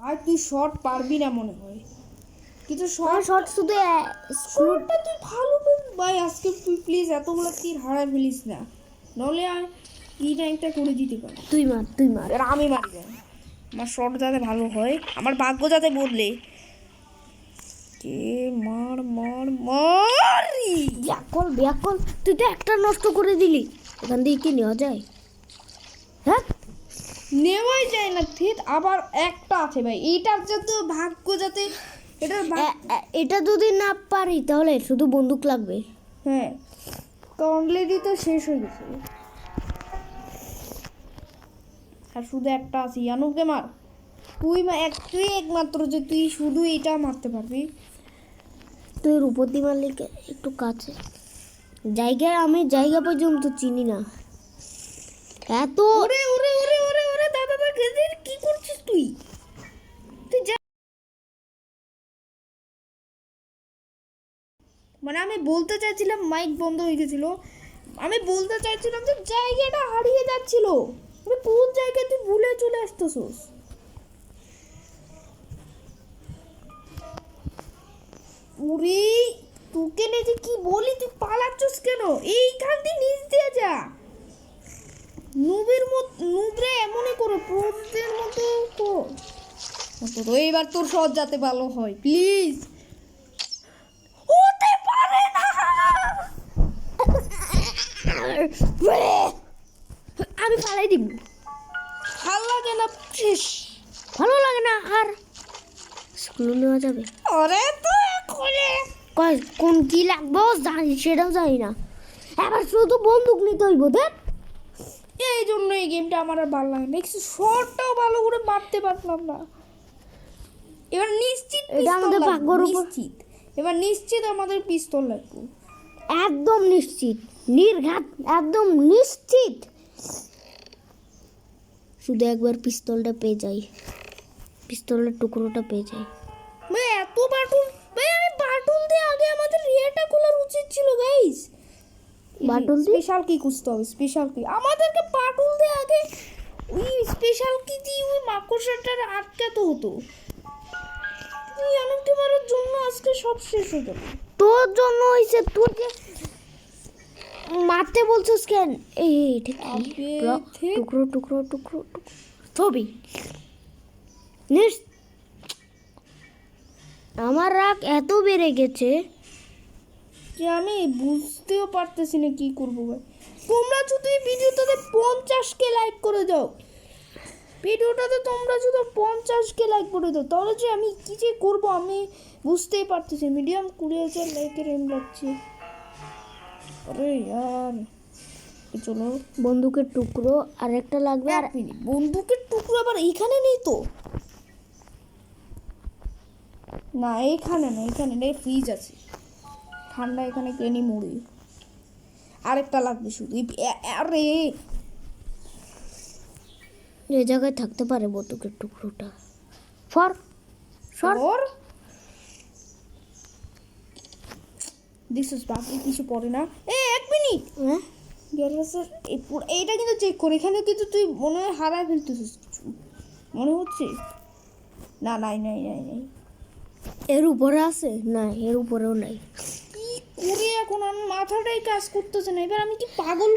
আর তুই শর্ট পারবি না মনে হয়, কিন্তু শর্ট শুধু শর্টটা তুই ভালো ভাই। আজকে তুই প্লিজ এতগুলো তীর হারাই ফেলিস না, নলে আর তীরটা একটা করে দিতে পারে। তুই মার আর আমি মারি যাই, আমার শর্ট যাতে ভালো হয়, আমার ভাগ্য যাতে বদলে। কে মার মার মারি ব্যাকল তুই তো একটা নষ্ট করে দিলি। এখান থেকে কি নেওয়া যায়? হ্যাঁ নেওয়াই যায় না ঠিক। আবার একটা আছে ভাই, এইটার যাতে ভাগ্য যাতে এটা যদি না পারি তাহলে শুধু বন্দুক লাগবে। হ্যাঁ, তো অলরেডি তো শেষ হয়ে গেছে, আর শুধু একটা আছে। ইয়ানুকে মার, তুই একমাত্র যে তুই শুধু এটা মারতে পারবি। তুই রূপতি মারলে একটু কাছে আমি জায়গা পর্যন্ত চিনি না। এত ওরে ওরে ওরে ওরে ওরে দাদা কি করছিস তুই? মানে আমি বলতে চাইছিলাম, মাইক বন্ধ হয়ে গেছিল, আমি বলতে চাইছিলাম যে জায়গাটা হারিয়ে যাচ্ছিল। কোন জায়গায় তুই ভুলে চলে আসতেছিস? ওরে তোকে নে যে কি বলি, তুই পালাচ্ছিস কেন? এইখান দিয়ে নিচ দিয়ে যা। নুবরে এমনই করো, প্রোদের মতো কর। তো এইবার তোর সহজ যাতে ভালো হয় প্লিজ। হতে পারে না, আমি পালাই দিব। ভালো লাগে না, শেষ। ভালো লাগে না আর স্কুলে নেওয়া যাবে। আরে তো করে কোন কি লাগবে জানি, সেটাও জানি না। এবার শুধু বন্দুক নিতে হইব। দেখ এই জন্য এই গেমটা আমার আর ভালো লাগে না। শটটাও ভালো করে মারতে পারলাম না। এবার নিশ্চিত এটা আমাদের ভাগ্যের উপর। এবার নিশ্চিত আমাদের পিস্তল লাগবে, একদম নিশ্চিত, নির্ঘাত, একদম নিশ্চিত। শুধু একবার পিস্তলটা পেয়ে যাই, পিস্তলের টুকরোটা পেয়ে যাই। ভাই এত বাটুল, ভাই আমি বাটুল দিয়ে আগে আমাদের রিয়াটা খোলার উচিত ছিল গাইস। বাটুল দিয়ে স্পেশাল কি খুঁজতে হবে, স্পেশাল কি আমাদেরকে বাটুল দিয়ে আগে ওই স্পেশাল কি দিয়ে ওই মাকড়সাটার আটকাতে হতো। তুই অনেকটি মারার জন্য আজকে সব শেষ হয়ে যাবে। তোর জন্য হয়েছে, তুই যে মারতে বলছিস কেন? এই ঠিক টুকরো টুকরো টুকরো ছবি আমার রাগ এত বেড়ে গেছে যে আমি বুঝতেও পারতেছি না কি করবো ভাই। তোমরা যদি ভিডিওটাতে 50K লাইক করে দাও, ভিডিওটাতে তোমরা যদি 50K লাইক করে দাও, তাহলে যে আমি কি যে করবো আমি বুঝতেই পারতেছি। মিডিয়াম 20,000 লাইকের এম লাগছে। আরে ইয়ার, চলো বন্দুকের টুকরো আর একটা লাগবে। আর বন্দুকের টুকরো আবার এইখানে নেই তো? না এইখানে না, এখানে নেই, ফ্রিজ আছে ঠান্ডা, এখানে কেনি মুড়ি। আরেকটা লাগবে শুধু। আরে এই জায়গায় থাকতে পারে বন্দুকের টুকরোটা। ফর দিস বাকি কিছু পড়ে না। এক মিনিট, হ্যাঁ এইটা কিন্তু চেক করে, এখানে কিন্তু তুই মনে হয় হারায় ফেলতেছিস কিছু মনে হচ্ছে। না নাই নাই নাই নাই, এর উপরে আছে না, এর উপরেও নাই। কি করে এখন আমার মাথাটাই কাজ করতেছে না। এবার আমি কি পাগল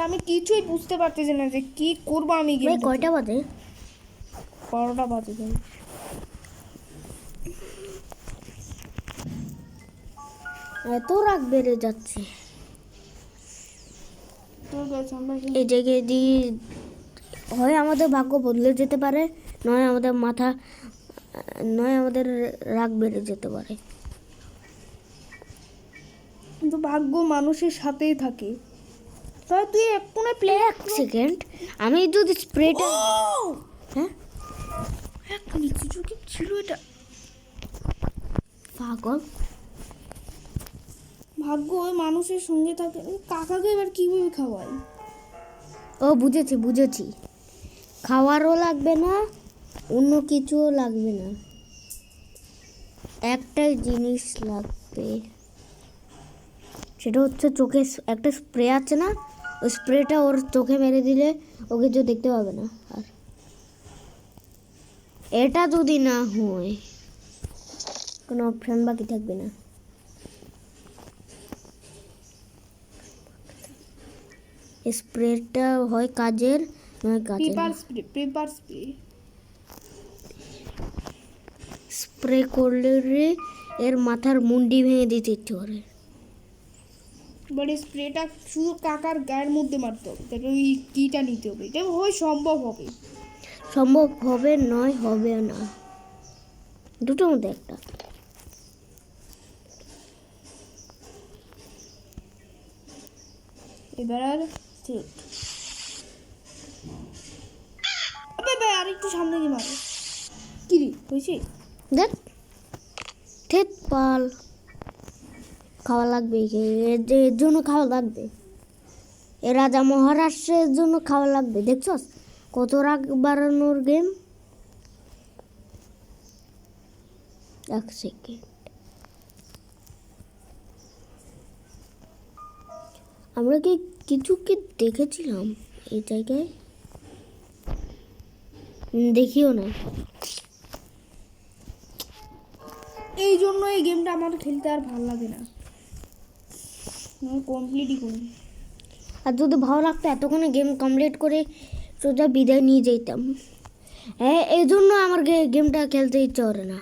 আমি কিছুই বুঝতে পারতেছি না যে কি করবো আমি। কয়টা বাজে? 12টা বাজে ভাই। এত রাগ বেড়ে যাচ্ছে। এই জায়গায় দিয়ে হয় আমাদের ভাগ্য বদলে যেতে পারে, নয় আমাদের রাগ বেড়ে যেতে পারে। কিন্তু ভাগ্য মানুষের সাথেই থাকে। তাই তুই এক সেকেন্ড, আমি যদি স্প্রেটা, হ্যাঁ এক মিনিট কি ছিল এটা? পাগল ভাগ্য ওই মানুষের সঙ্গে থাকে। কাকাকে এবার কিভাবে খাওয়াই? ও বুঝেছি, খাওয়ারও লাগবে না, অন্য কিছুও লাগবে না, একটাই জিনিস লাগবে, সেটা হচ্ছে চোখে একটা স্প্রে আছে না, ওই স্প্রেটা ওর চোখে মেরে দিলে ও কিছু দেখতে পাবে না। আর এটা যদি না হয় কোনো অপশন বাকি থাকবে না। স্প্রেটা হয় কাজের নয় কাজের পেপার স্প্রে স্প্রে করলে রে এর মাথার মুন্ডি ভেঙে দিতে ইচ্ছে করে। বাট স্প্রেটা শুধু কাকার গায়ের মধ্যে মারতে হবে, তাহলে ওই কিটা নিতে হবে, এটা হয় সম্ভব হবে। সম্ভব হবে নয় হবে না, দুটোর মধ্যে একটা। এবার আর সেট আবে ভাই আর একটু সামনে গিয়ে মারো। কি রে হয়েছে? দেখ থেত পাল খাওয়া লাগবে, এর জন্য খাওয়া লাগবে। এ রাজা মহারাষ্ট্রের জন্য খাওয়া লাগবে। দেখছস কত রাগ বাড়ানোর গেম। এক সেকেন্ড, আমরা কি কিছু কি দেখেছিলাম এই জায়গায়? দেখিও না। এই জন্য এই গেমটা আমার খেলতে আর ভালো লাগে না, কমপ্লিটই করি। আর যদি ভালো লাগতো এতক্ষণে গেম কমপ্লিট করে সোজা বিদায় নিয়ে যেতাম। হ্যাঁ এই জন্য আমার গেমটা খেলতে ইচ্ছে করে না।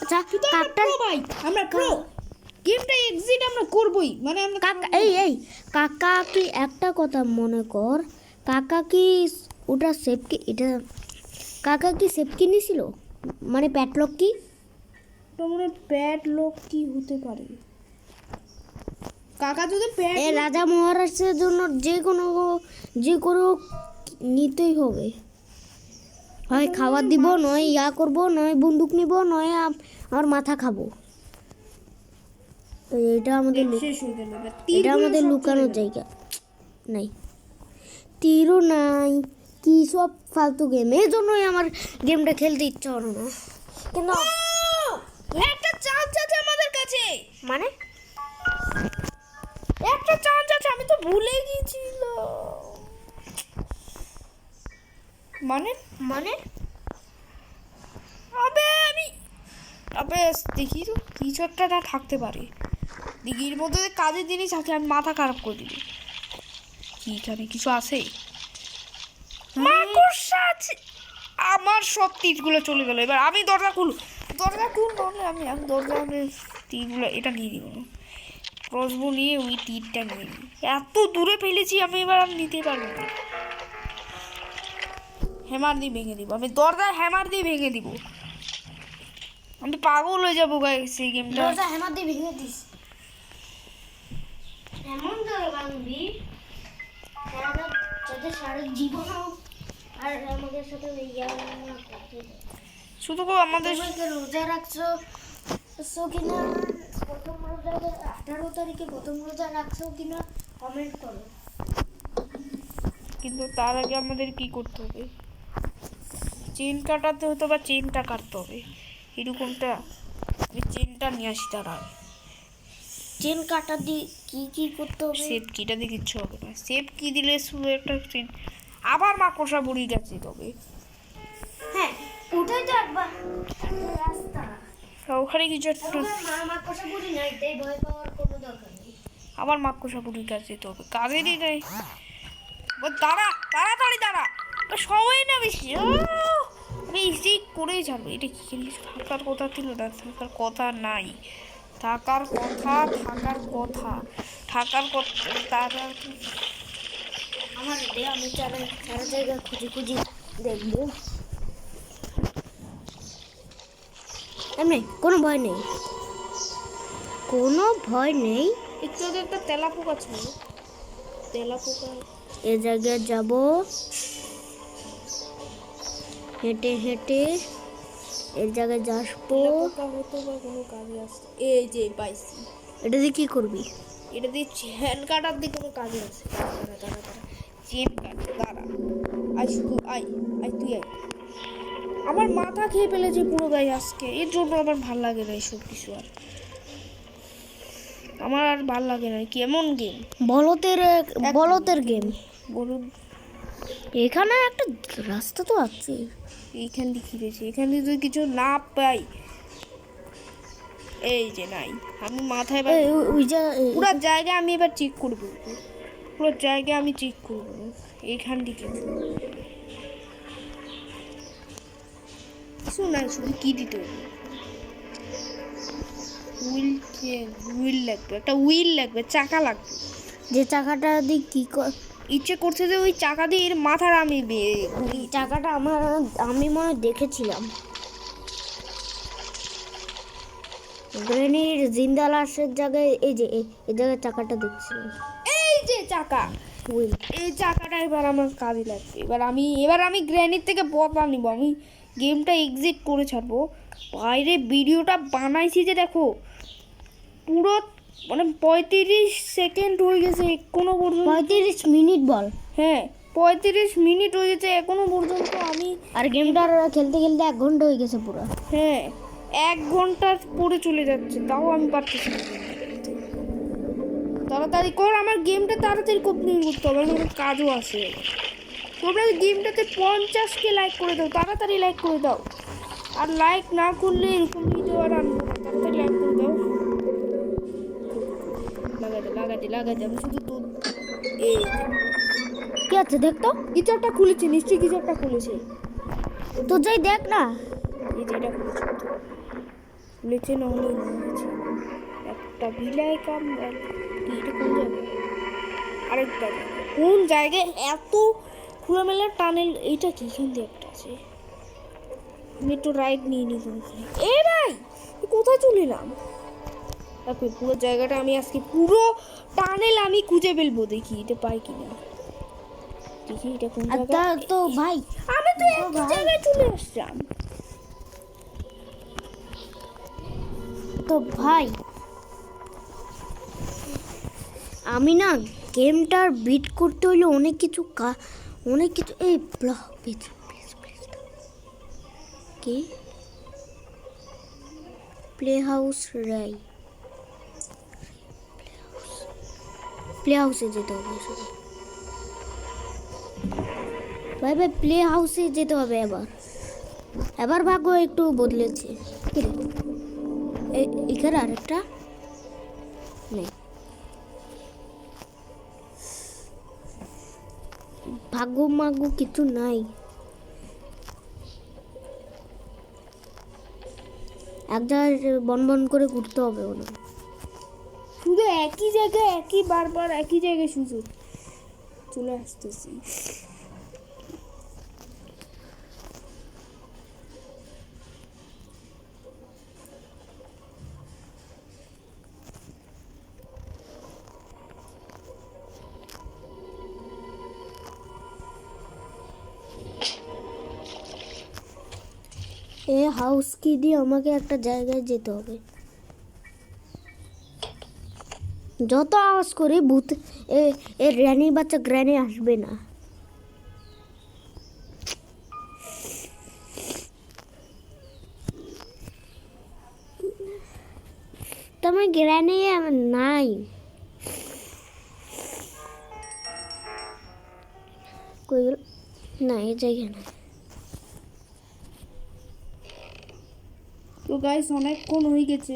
আচ্ছা কাকটা ভাই আমরা প্রো, গেমটা এক্সিট আমরা করবই, মানে আমরা কাকা এই কাকা কি একটা কথা মনে কর, কাকা কি ওটা সেফ কি, এটা কাকা কি সেফ কি নিয়েছিল, মানে প্যাটলক কি? তো মনে প্যাড লোক কি হতে পারে? কাকা যদি প্যাড এ রাজা মহারাষ্ট্রের জন্য যে কোনো নিতেই হবে। হয় খাবার দিব, নয় ইয়া করব, নয় বন্দুক নিব, নয় আমার মাথা খাবো। তো এটা আমাদের শেষ হয়ে গেল। এটা আমাদের লুকানোর জায়গা নাই, তীরও নাই, কি সব ফালতু গেম। এই জন্যই আমার গেমটা খেলতে ইচ্ছা হলো না। কিন্তু একটা চান্স আছে আমাদের কাছে, মানে একটা চান্স আছে, আমি তো ভুলে গিয়েছিলাম। মানে মানে আবে দেখি তো কিছু একটা না থাকতে পারে, দিঘির মধ্যে কাজের জিনিস আছে, আমি মাথা খারাপ করে দিবি। কি এখানে কিছু আছে? মাকড়সা আছে। আমার সব তীরগুলো চলে গেল। এবার আমি দরজা খুল নলে আমি দরজা তীরগুলো এটা নিয়ে দিব, ক্রসবো নিয়ে ওই তীরটা নিয়ে নিই। এত দূরে ফেলেছি আমি, এবার আর নিতে পারবো না। হ্যামার দিয়ে ভেঙে দিব, আমি দরজা হ্যামার দিয়ে ভেঙে দিব। আমি পাগল হয়ে যাবো গাইস এই গেমটা। দরজা হ্যামার দিয়ে ভেঙে দিস, এমন করে ভাঙবি যাতে সারা জীবনও আর আমাদের সাথে ইয়া না করতে। শুধু আমাদের রোজা রাখছো কিনা, প্রথম রোজা 18 তারিখে প্রথম রোজা রাখছো কিনা কমেন্ট করো। কিন্তু তার আগে আমাদের কি করতে হবে? চেন কাটাতে হতো, বা চেনটা কাটতে হবে এরকমটা। আমি চেনটা নিয়ে আসি, তার আগে চেন কাটা দিয়ে কি করতে হবে? সেফ কিটা দিয়ে কিচ্ছু হবে না, সেফ কি দিলে শুধু একটা চেন। আবার মাকড়সা বুড়ি গেছে, তবে হ্যাঁ ওটাই তো একবার রাস্তা। ওখানে কিছু একটা মাকড়সা বুড়ি নাই, তাই ভয় পাওয়ার কোনো দরকার নেই। আবার মাকড়সা বুড়ির কাছে যেতে হবে, কাজেরই নেই। দাঁড়া তাড়াতাড়ি দাঁড়া, সময় না বেশি। আমি ইজি করেই ছাড়বো। এটা কি কিছু থাকার কথা ছিল না, থাকার কথা নাই, থাকার কথা তারা। আমার আমি সারা জায়গা খুঁজি দেখবো। এমনি কোনো ভয় নেই। একটু আগে একটা তেলা পোকা ছিল, তেলা পোকা। এ জায়গায় যাব হেঁটে এর জায়গায় যাসবো। পোকা হতো বা কোনো কাজে আসতো। এই যে পাইছি, এটা দিয়ে কি করবি? এটা দিয়ে চেন কাটার দিয়ে কোনো কাজে আসে। দাঁড়া চেন কাট, দাঁড়া। আয় তুই আয়। আমার মাথা খেয়ে ফেলেছে পুরো গায়ে আজকে, এর জন্য আমার ভাল লাগে না এসব কিছু। আর আমার আর ভাল লাগে না, কেমন গেম বলতের গেম। বলুন। এখানে একটা রাস্তা তো আছে। এইখান দিয়ে খিরেছি, এখান দিয়ে যদি কিছু না পাই, এই যে নাই, আমি মাথায় ওই যে পুরো জায়গা আমি এবার চেক করবো, পুরো জায়গা আমি চেক করবো। এইখান থেকে কিছু নাই, শুধু কি দিতে হবে, হুইল লাগবে, একটা হুইল লাগবে, চাকা লাগবে। যে চাকাটা দিয়ে কি ইচ্ছে করছে যে ওই চাকা দিয়ে এর মাথার আমি চাকাটা আমি মনে হয় দেখেছিলাম গ্রেনির জিন্দা লাশের জায়গায়। এই যে এই জায়গায় চাকাটা দেখছিলাম, এই যে চাকা, হুইল। এই চাকাটা এবার আমার কাজে লাগবে। এবার আমি গ্র্যানির থেকে বদলা নিব, আমি গেমটা এক্সিট করে ছাড়বো। বাইরে ভিডিওটা বানাইছি যে দেখো, পুরো মানে 35 সেকেন্ড হয়ে গেছে এখনো পর্যন্ত। 35 মিনিট বল। হ্যাঁ 35 মিনিট হয়ে গেছে এখনো পর্যন্ত আমি। আর গেমটা খেলতে খেলতে 1 ঘন্টা হয়ে গেছে পুরো। হ্যাঁ 1 ঘন্টা পরে চলে যাচ্ছে, তাও আমি পারতেছি না। তাড়াতাড়ি কর, আমার গেমটা তাড়াতাড়ি কমপ্লিট করতে হবে, আমার কাজও আছে। তোমরা গেমটাতে 50কে লাইক করে দাও, তাড়াতাড়ি লাইক করে দাও। আর লাইক না করলে এরকম ভিডিও আর আনবো না, তাড়াতাড়ি লাইক করে দাও। লাগাতে আমি শুধু তো এই কি আছে দেখতো? গিটারটা খুলেছে, নিশ্চয়ই গিটারটা খুলেছে। তো যাই দেখ না। এই যে এটা খুলেছে না হলে একটা বিলাই কাম। এটা কোন জায়গা? আরেকটা কোন জায়গায় এত খোলামেলা টানেল? এইটা কি এখান দিয়ে একটা আছে, আমি একটু রাইড নিয়ে নিই। এ ভাই কোথায় চলে এলাম? দেখো পুরো জায়গাটা আমি আজকে পুরো টানেল আমি খুঁজে ফেলবো, দেখি এটা পাই কিনা। দেখি এটা কোন জায়গা। তো ভাই আমি তো একই জায়গায় চলে আসলাম। তো ভাই আমি না গেমটার বিট করতে হলে অনেক কিছু এই প্লিজ কি প্লে হাউসে যেতে হবে শুধু। ভাই প্লে হাউসে যেতে হবে। এবার ভাগ্য একটু বদলেছে। কি রে এখানে আরেকটা নেই, ভাগ্য মাগ্য কিছু নাই। এক জায়গায় বন করে ঘুরতে হবে না, শুধু একই জায়গায় বারবার একই জায়গায় শুধু চলে আসতেছি। এই হাউস কি দিয়ে আমাকে একটা জায়গায় যেতে হবে। যত আওয়াজ করি ভূত রানীর বাচ্চা গ্র্যানি আসবে না। তোমার গ্র্যানি নাই। কই গেল? না এই জায়গায় না। তো গাইস অনেকক্ষণ হয়ে গেছে,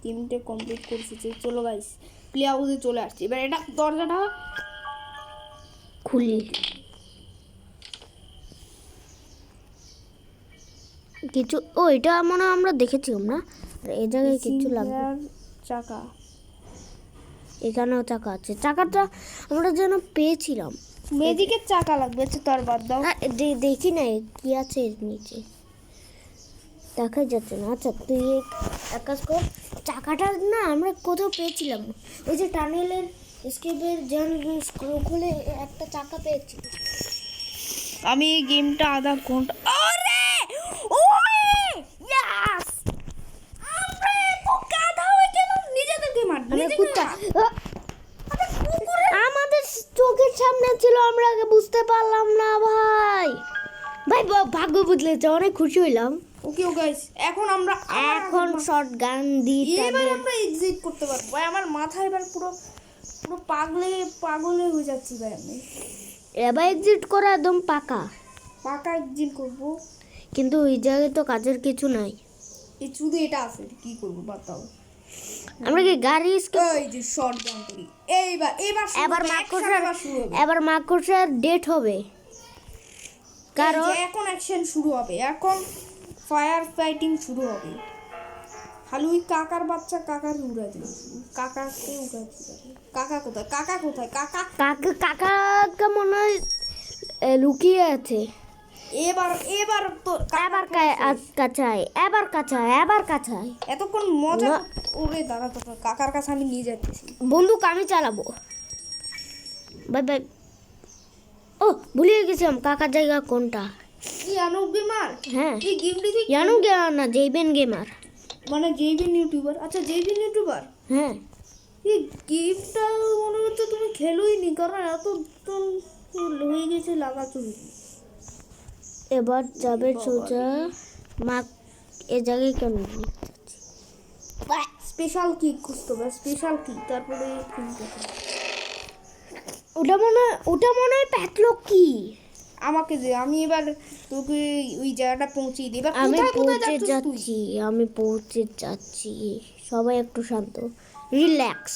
গেমটা কমপ্লিট করছি। চলো গাইস প্লে হাউসে চলে আসছি। এবার এটা দরজাটা খুলি, কিছু এটা মনে হয় আমরা দেখেছিলাম না। এই জায়গায় কিছু লাগবে। চাকা, এখানেও চাকা আছে। চাকাটা আমরা যেন পেয়েছিলাম। ম্যাজিকের চাকা লাগবে, আচ্ছা তার বাদ দাও। দেখি না কি আছে এর নিচে, দেখা যাচ্ছে না। আচ্ছা তুই এক কাজ কর, চাকাটা না আমরা কোথাও পেয়েছিলাম, ওই যে টানেলের স্কেপের যেন খুলে একটা চাকা পেয়েছি। আমি এই গেমটা আধা ঘন্টা, আরে ওই ইয়েস, আমরা তো গাধা হয়ে গেলাম, নিজেদেরকে মারবো। আমাদের চোখের সামনে ছিল, আমরা বুঝতে পারলাম না ভাই। ভাগ্য বদলেছে, অনেক খুশি হইলাম। ওকে গাইস, এখন আমরা এখন শর্ট গান দিই এবার আমরা এক্সিট করতে পারবো ভাই। আমার মাথা এবার পুরো পুরো পাগলে হয়ে যাচ্ছি ভাই। আমি এবার এক্সিট করা একদম পাকা, পাকা এক্সিট করব। কিন্তু ওই জায়গায় তো কাজের কিছু নাই। এই শুধু এটা আছে, কি করবো বাতাও। আমরা কি গাড়ি এই যে শর্ট গান করি। এবার এবার মাকড়সার এবার মাকড়সার ডেট হবে, কারণ এখন অ্যাকশন শুরু হবে, এখন ফায়ার ফাইটিং শুরু হবে। খালি ওই কাকার বাচ্চা কাকার উড়াই দিল, কাকাকে উড়াইতে পারে। কাকা কোথায়, কাকা কোথায়, কাকা? কাকা মনে হয় লুকিয়ে আছে। এবার তো এবার কাছায়, এবার কাছায়। এতক্ষণ মজা ওরে দাঁড়া, তো কাকার কাছে আমি নিয়ে যাচ্ছি। বন্দুক আমি চালাবো। Bye bye. ও ভুলে গেছিলাম কাকার জায়গা কোনটা। ইয়ানু গেমার, হ্যাঁ এই গেমটি থেকে জানো না, জেইবেন গেমার। মানে জেবিন ইউটিউবার। আচ্ছা জেবিন ইউটিউবার, হ্যাঁ এই গেমটা মনে হচ্ছে তুমি খেলোই নি, কারণ এত হয়ে গেছে লাগাচুরি। এবার যাবে সোজা মা এ জায়গায় কেন স্পেশাল কি খুঁজতে হবে, স্পেশাল কি, তারপরে খুঁজতে হবে। ওটা মনে হয় প্যাটলক কি। আমাকে যে আমি এবার তোকে ওই জায়গাটা পৌঁছিয়ে দিই। এবার আমি কোথায় কোথায় পৌঁছে যাচ্ছিস তুই? যাচ্ছি। সবাই একটু শান্ত, রিল্যাক্স।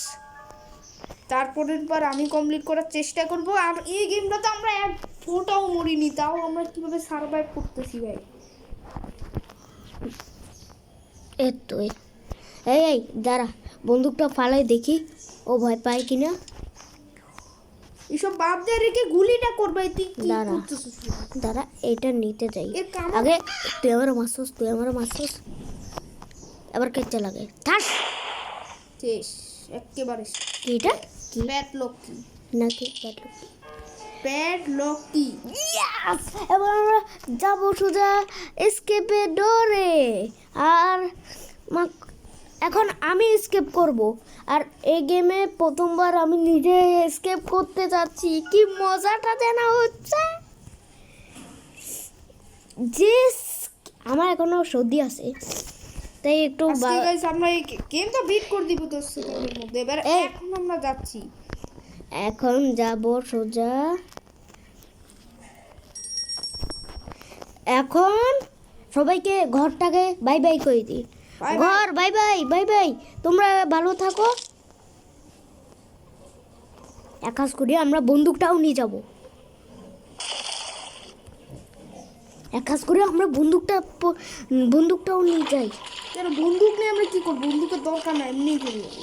তারপরের বার আমি কমপ্লিট করার চেষ্টা করব। আর এই গেমটাতে আমরা এক ফোটাও মরিনি, তাও আমরা কিভাবে সার্ভাইভ করতেছি ভাই। এই দাঁড়া, বন্দুকটা ফালাই দেখি ও ভয় পায় কিনা। এসব বাপ দিয়ে রেখে গুলিটা করবে। তুই কি দাঁড়া। করতেছিস? দাঁড়া এটা নিতে যাই। এর কাম- আগে তুই আমার মারছস। এবার কেটে লাগে থাক। শেষ, একেবারে এটা কি প্যাড লক কি, নাকি প্যাটলক? প্যাড লক কি। Yes! এবার আমরা যাবো সোজা এসকেপে ডোরে। আর এখন আমি এসকেপ করব। আর এই গেমে প্রথমবার আমি নিজে এসকেপ করতে যাচ্ছি, কি মজাটা যেন হচ্ছে। যে আমার এখনো সর্দি আছে, তাই একটু আজকে গাইস আমরা এই গেমটা বিট করে দিব 10 সেকেন্ডের মধ্যে। এবার এখন আমরা যাচ্ছি। এখন যাব সোজা। এখন সবাইকে ঘরটাকে বাই বাই করে দিই। Bye bye. ঘর বাই বাই, তোমরা ভালো থাকো। এক কাজ করি, আমরা বন্দুকটাও নিয়ে যাব। বন্দুকটাও নিয়ে যাই। কেন বন্দুক নিয়ে আমরা কি করব? বন্দুকের দরকার নাই, এমনি চলে যাবো।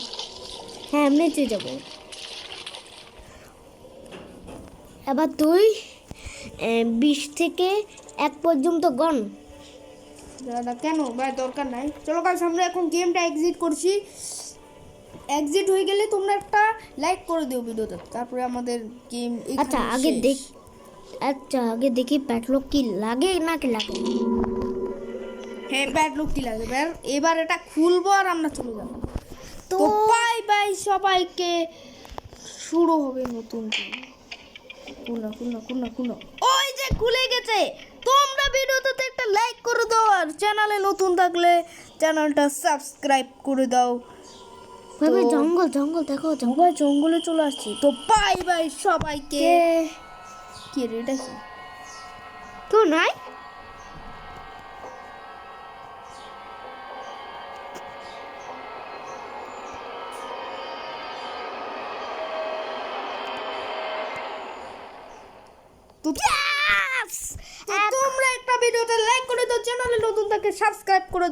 হ্যাঁ এমনিতে যাব। এবার তুই 20 থেকে 1 পর্যন্ত গণ। দাদা কেন ভাই, দরকার নাই। চলো গাইস আমরা এখন গেমটা এক্সিট করছি। এক্সিট হয়ে গেলে তোমরা একটা লাইক করে দিও ভিডিওতে, তারপরে আমাদের গেম। আচ্ছা আগে দেখি প্যাটলক কি লাগে নাকি লাগে। হ্যাঁ প্যাড লক কি লাগে। এবার এটা খুলবো আর আমরা চলে যাবো। তো বাই বাই সবাইকে। শুরু হবে নতুন গেম। খুলনা। ওই যে খুলে গেছে। তোমরা ভিডিওতে একটা লাইক করে দাও, আর চ্যানেলে নতুন থাকলে চ্যানেলটা সাবস্ক্রাইব করে দাও। ভাবে জঙ্গল দেখো। সবাই জঙ্গলে চলে আসছি। তো বাই বাই সবাইকে। কি রে এটা কি? কেউ নাই। তো তোমরা একটা ভিডিওতে লাইক করে দাও, চ্যানেলে নতুন থাকলে সাবস্ক্রাইব করে দাও।